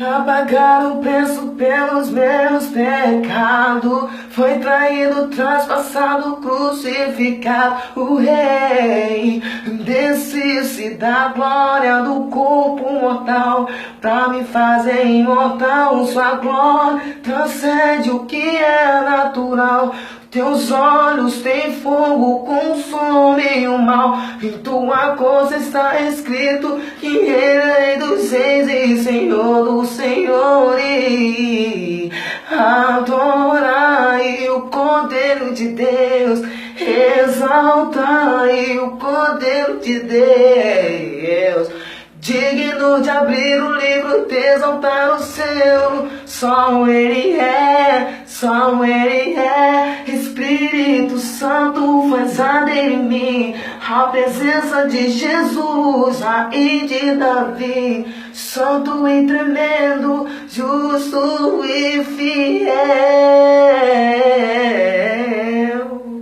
a pagar o preço pelos meus pecados. Foi traído, traspassado, crucificado. O Rei desce-se da glória do corpo mortal pra me fazer imortal. Sua glória transcende o que é natural. Teus olhos têm fogo, consomem o mal. Em tua costa está escrito que Ele é Rei dos reis e Senhor dos senhores. Adorai o Cordeiro de Deus, exaltai o Cordeiro de Deus. Digno de abrir o livro, de exaltar o seu. Só Ele é, só Ele é. Espírito Santo faz arder em mim a presença de Jesus, raiz de Davi. Santo e tremendo, justo e fiel.